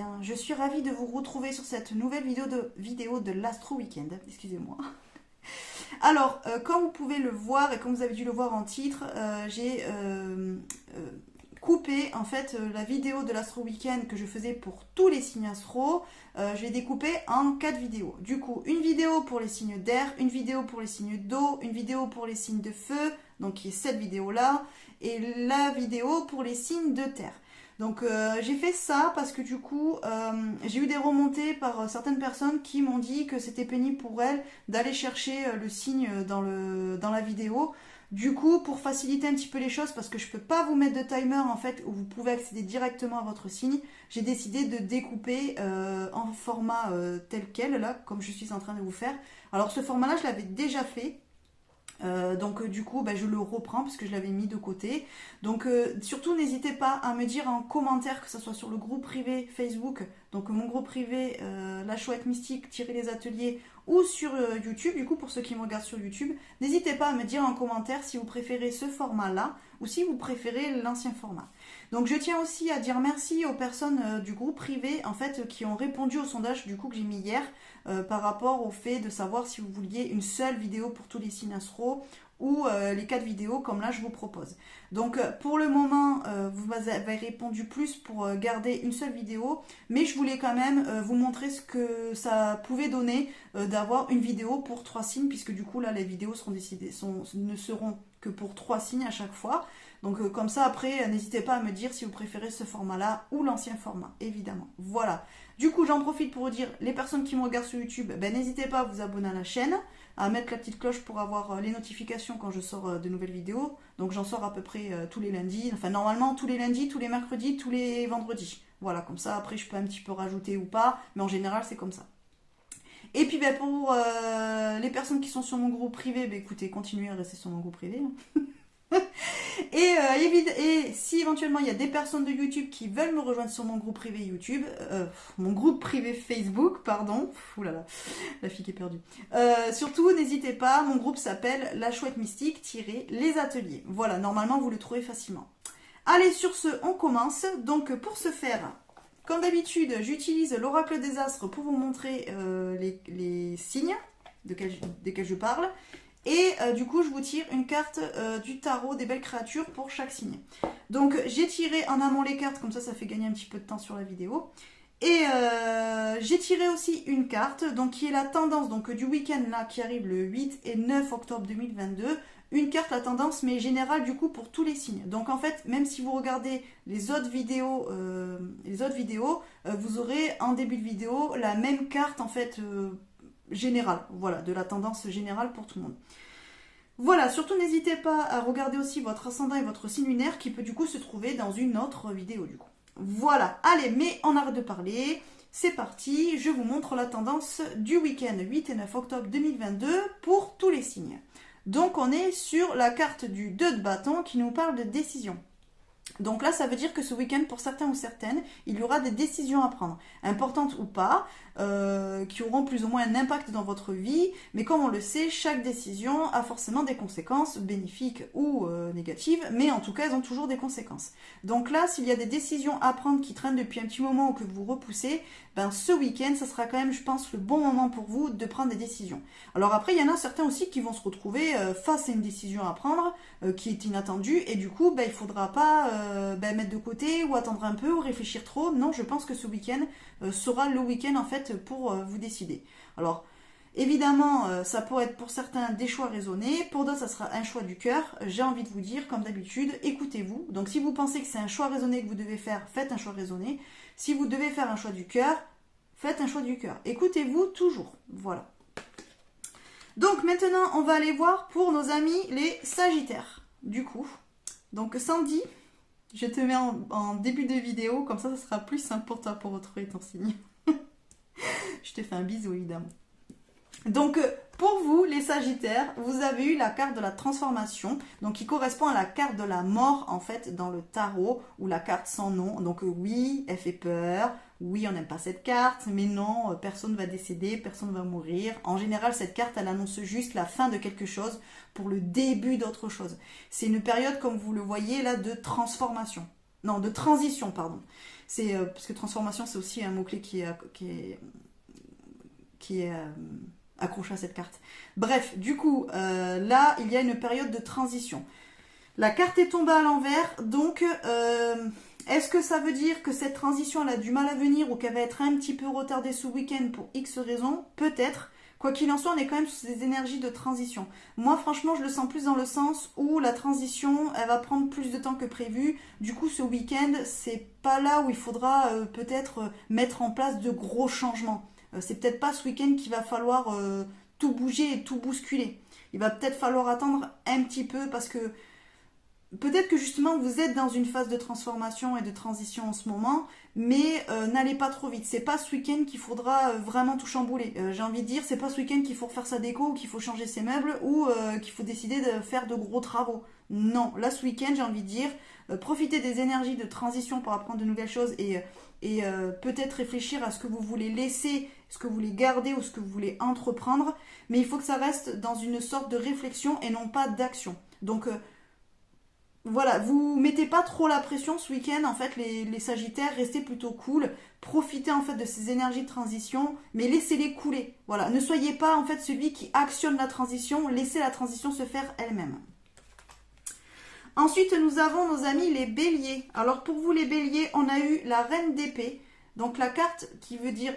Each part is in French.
bien, je suis ravie de vous retrouver sur cette nouvelle vidéo de l'Astro Weekend. Excusez-moi. Alors, comme vous pouvez le voir et comme vous avez dû le voir en titre, j'ai coupé en fait la vidéo de l'Astro Weekend que je faisais pour tous les signes astro. Je l'ai découpé en 4 vidéos. Du coup, une vidéo pour les signes d'air, une vidéo pour les signes d'eau, une vidéo pour les signes de feu, donc qui est cette vidéo-là, et la vidéo pour les signes de terre. Donc j'ai fait ça parce que du coup j'ai eu des remontées par certaines personnes qui m'ont dit que c'était pénible pour elles d'aller chercher le signe dans la vidéo. Du coup, pour faciliter un petit peu les choses, parce que je ne peux pas vous mettre de timer en fait où vous pouvez accéder directement à votre signe, j'ai décidé de découper en format tel quel, là, comme je suis en train de vous faire. Alors ce format-là, je l'avais déjà fait. Donc du coup je le reprends parce que je l'avais mis de côté. Donc surtout n'hésitez pas à me dire en commentaire, que ce soit sur le groupe privé Facebook, donc mon groupe privé La Chouette Mystique les ateliers, ou sur YouTube. Du coup, pour ceux qui me regardent sur YouTube, n'hésitez pas à me dire en commentaire si vous préférez ce format là ou si vous préférez l'ancien format. Donc je tiens aussi à dire merci aux personnes du groupe privé en fait qui ont répondu au sondage du coup que j'ai mis hier par rapport au fait de savoir si vous vouliez une seule vidéo pour tous les signes astro ou les 4 vidéos comme là je vous propose. Donc pour le moment vous avez répondu plus pour garder une seule vidéo, mais je voulais quand même vous montrer ce que ça pouvait donner d'avoir une vidéo pour 3 signes, puisque du coup là les vidéos seront ne seront que pour 3 signes à chaque fois. Donc comme ça après n'hésitez pas à me dire si vous préférez ce format là ou l'ancien format, évidemment. Voilà, du coup j'en profite pour vous dire, les personnes qui me regardent sur YouTube, n'hésitez pas à vous abonner à la chaîne, à mettre la petite cloche pour avoir les notifications quand je sors de nouvelles vidéos. Donc j'en sors à peu près tous les lundis, enfin normalement tous les lundis, tous les mercredis, tous les vendredis. Voilà, comme ça après je peux un petit peu rajouter ou pas, mais en général c'est comme ça. Et puis pour les personnes qui sont sur mon groupe privé, écoutez, continuez à rester sur mon groupe privé. Et si éventuellement il y a des personnes de YouTube qui veulent me rejoindre sur mon groupe privé YouTube, mon groupe privé Facebook, pardon, oulala, la fille qui est perdue. Surtout, n'hésitez pas, mon groupe s'appelle La Chouette Mystique les ateliers. Voilà, normalement vous le trouvez facilement. Allez, sur ce, on commence. Donc pour ce faire, comme d'habitude, j'utilise l'oracle des astres pour vous montrer les signes desquels je parle. Et du coup, je vous tire une carte du tarot des belles créatures pour chaque signe. Donc, j'ai tiré en amont les cartes, comme ça fait gagner un petit peu de temps sur la vidéo. Et j'ai tiré aussi une carte, donc qui est la tendance donc, du week-end là qui arrive le 8 et 9 octobre 2022. Une carte, la tendance, mais générale du coup pour tous les signes. Donc en fait, même si vous regardez les autres vidéos, vous aurez en début de vidéo la même carte en fait générale, voilà, de la tendance générale pour tout le monde. Voilà, surtout n'hésitez pas à regarder aussi votre ascendant et votre signe lunaire qui peut du coup se trouver dans une autre vidéo du coup. Voilà, allez, mais on arrête de parler, c'est parti, je vous montre la tendance du week-end 8 et 9 octobre 2022 pour tous les signes. Donc on est sur la carte du 2 de bâton qui nous parle de décision. Donc là, ça veut dire que ce week-end, pour certains ou certaines, il y aura des décisions à prendre, importantes ou pas, qui auront plus ou moins un impact dans votre vie. Mais comme on le sait, chaque décision a forcément des conséquences, bénéfiques ou négatives, mais en tout cas, elles ont toujours des conséquences. Donc là, s'il y a des décisions à prendre qui traînent depuis un petit moment ou que vous repoussez, ce week-end, ça sera quand même, je pense, le bon moment pour vous de prendre des décisions. Alors après, il y en a certains aussi qui vont se retrouver face à une décision à prendre qui est inattendue, et du coup, il ne faudra pas mettre de côté ou attendre un peu ou réfléchir trop. Non, je pense que ce week-end sera le week-end en fait pour vous décider. Alors évidemment, ça pourrait être pour certains des choix raisonnés, pour d'autres ça sera un choix du cœur. J'ai envie de vous dire, comme d'habitude, écoutez-vous. Donc si vous pensez que c'est un choix raisonné que vous devez faire, faites un choix raisonné. Si vous devez faire un choix du cœur, faites un choix du cœur. Écoutez-vous toujours. Voilà. Donc maintenant, on va aller voir pour nos amis les Sagittaires. Du coup, donc Sandy, je te mets en début de vidéo, comme ça sera plus simple pour toi pour retrouver ton signe. Je te fais un bisou évidemment. Donc pour vous les Sagittaires, vous avez eu la carte de la transformation, donc qui correspond à la carte de la mort en fait dans le tarot, ou la carte sans nom. Donc oui, elle fait peur, oui on n'aime pas cette carte, mais non, personne ne va décéder, personne ne va mourir. En général cette carte elle annonce juste la fin de quelque chose pour le début d'autre chose. C'est une période, comme vous le voyez là, de transformation. Non, de transition, pardon. parce que transformation, c'est aussi un mot-clé qui est accroché à cette carte. Bref, du coup, là, il y a une période de transition. La carte est tombée à l'envers, donc est-ce que ça veut dire que cette transition elle a du mal à venir ou qu'elle va être un petit peu retardée ce week-end pour X raisons? Peut-être. Quoi qu'il en soit, on est quand même sur des énergies de transition. Moi, franchement, je le sens plus dans le sens où la transition, elle va prendre plus de temps que prévu. Du coup, ce week-end, c'est pas là où il faudra peut-être mettre en place de gros changements. C'est peut-être pas ce week-end qu'il va falloir tout bouger et tout bousculer. Il va peut-être falloir attendre un petit peu parce que peut-être que justement vous êtes dans une phase de transformation et de transition en ce moment, mais n'allez pas trop vite. C'est pas ce week-end qu'il faudra vraiment tout chambouler. J'ai envie de dire, c'est pas ce week-end qu'il faut refaire sa déco ou qu'il faut changer ses meubles ou qu'il faut décider de faire de gros travaux. Non, là ce week-end j'ai envie de dire, profitez des énergies de transition pour apprendre de nouvelles choses et peut-être réfléchir à ce que vous voulez laisser, ce que vous voulez garder ou ce que vous voulez entreprendre, mais il faut que ça reste dans une sorte de réflexion et non pas d'action. Donc voilà, vous mettez pas trop la pression ce week-end, en fait, les Sagittaires, restez plutôt cool, profitez en fait de ces énergies de transition, mais laissez-les couler. Voilà, ne soyez pas en fait celui qui actionne la transition, laissez la transition se faire elle-même. Ensuite, nous avons nos amis les Béliers. Alors pour vous les Béliers, on a eu la Reine d'épée, donc la carte qui veut dire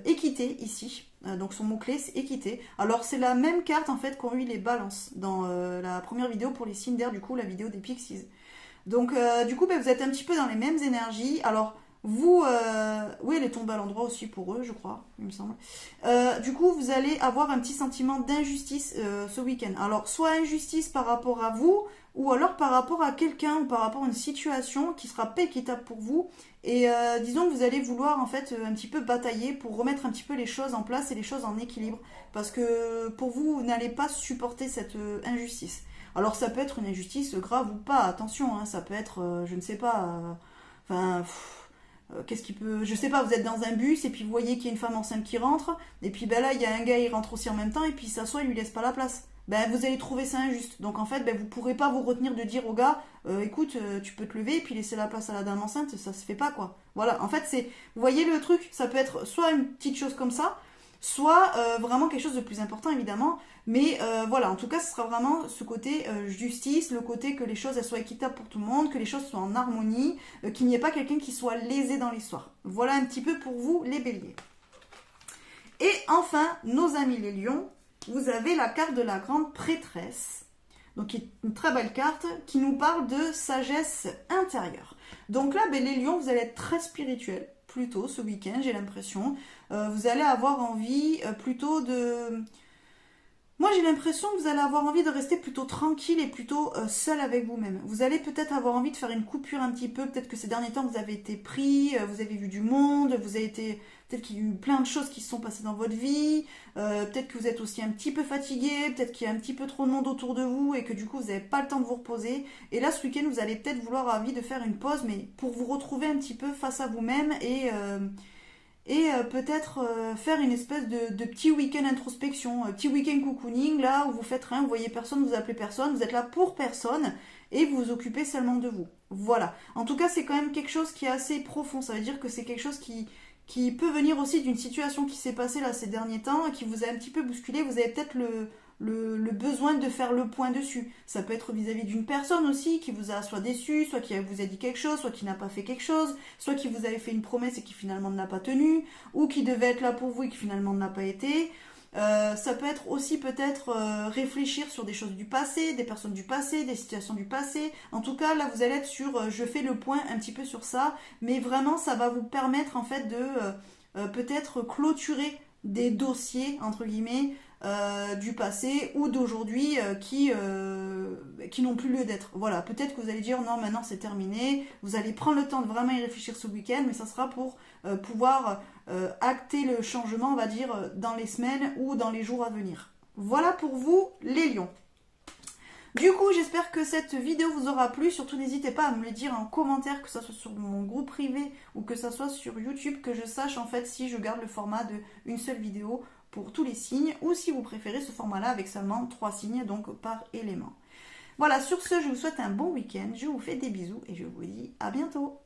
équité ici. Donc son mot-clé c'est équité. Alors c'est la même carte en fait qu'ont eu les balances dans la première vidéo pour les signes d'air, du coup la vidéo des Pixies. Donc du coup vous êtes un petit peu dans les mêmes énergies. Alors vous, oui elle est tombée à l'endroit aussi pour eux je crois, il me semble. Du coup vous allez avoir un petit sentiment d'injustice ce week-end. Alors soit injustice par rapport à vous, ou alors par rapport à quelqu'un ou par rapport à une situation qui sera pas équitable pour vous. Et disons que vous allez vouloir en fait un petit peu batailler pour remettre un petit peu les choses en place et les choses en équilibre. Parce que pour vous, vous n'allez pas supporter cette injustice. Alors ça peut être une injustice grave ou pas, attention, hein, ça peut être, je ne sais pas, qu'est-ce qui peut... Je sais pas, vous êtes dans un bus et puis vous voyez qu'il y a une femme enceinte qui rentre, et puis ben là il y a un gars, il rentre aussi en même temps, et puis il s'assoit, il lui laisse pas la place. Ben vous allez trouver ça injuste. Donc en fait, ben, vous pourrez pas vous retenir de dire au gars, écoute, tu peux te lever et puis laisser la place à la dame enceinte, ça se fait pas quoi. Voilà, en fait c'est, vous voyez le truc, ça peut être soit une petite chose comme ça, soit vraiment quelque chose de plus important évidemment, mais voilà, en tout cas ce sera vraiment ce côté justice, le côté que les choses elles soient équitables pour tout le monde, que les choses soient en harmonie, qu'il n'y ait pas quelqu'un qui soit lésé dans l'histoire. Voilà un petit peu pour vous les Béliers. Et enfin, nos amis les Lions, vous avez la carte de la grande prêtresse, donc qui est une très belle carte, qui nous parle de sagesse intérieure. Donc là, ben, les Lions, vous allez être très spirituels, plutôt ce week-end, j'ai l'impression. Vous allez avoir envie plutôt de... Moi, j'ai l'impression que vous allez avoir envie de rester plutôt tranquille et plutôt seul avec vous-même. Vous allez peut-être avoir envie de faire une coupure un petit peu. Peut-être que ces derniers temps, vous avez été pris, vous avez vu du monde, vous avez été... Peut-être qu'il y a eu plein de choses qui se sont passées dans votre vie. Peut-être que vous êtes aussi un petit peu fatigué. Peut-être qu'il y a un petit peu trop de monde autour de vous et que du coup, vous n'avez pas le temps de vous reposer. Et là, ce week-end, vous allez peut-être vouloir avoir envie de faire une pause, mais pour vous retrouver un petit peu face à vous-même et peut-être faire une espèce de petit week-end introspection, petit week-end cocooning, là où vous faites rien, vous voyez personne, vous appelez personne, vous êtes là pour personne et vous vous occupez seulement de vous. Voilà. En tout cas, c'est quand même quelque chose qui est assez profond. Ça veut dire que c'est quelque chose qui peut venir aussi d'une situation qui s'est passée là ces derniers temps et qui vous a un petit peu bousculé. Vous avez peut-être le besoin de faire le point dessus. Ça peut être vis-à-vis d'une personne aussi qui vous a soit déçu, soit qui vous a dit quelque chose, soit qui n'a pas fait quelque chose, soit qui vous avait fait une promesse et qui finalement ne l'a pas tenue, ou qui devait être là pour vous et qui finalement ne l'a pas été. Ça peut être aussi peut-être réfléchir sur des choses du passé, des personnes du passé, des situations du passé. En tout cas, là, vous allez être sur je fais le point un petit peu sur ça, mais vraiment, ça va vous permettre en fait de peut-être clôturer des dossiers, entre guillemets, du passé ou d'aujourd'hui qui n'ont plus lieu d'être. Voilà, peut-être que vous allez dire non, maintenant c'est terminé. Vous allez prendre le temps de vraiment y réfléchir ce week-end, mais ça sera pour pouvoir acter le changement, on va dire, dans les semaines ou dans les jours à venir. Voilà pour vous, les lions. Du coup, j'espère que cette vidéo vous aura plu. Surtout, n'hésitez pas à me le dire en commentaire, que ce soit sur mon groupe privé ou que ce soit sur YouTube, que je sache en fait si je garde le format de une seule vidéo pour tous les signes ou si vous préférez ce format-là avec seulement 3 signes, donc par élément. Voilà, sur ce, je vous souhaite un bon week-end. Je vous fais des bisous et je vous dis à bientôt.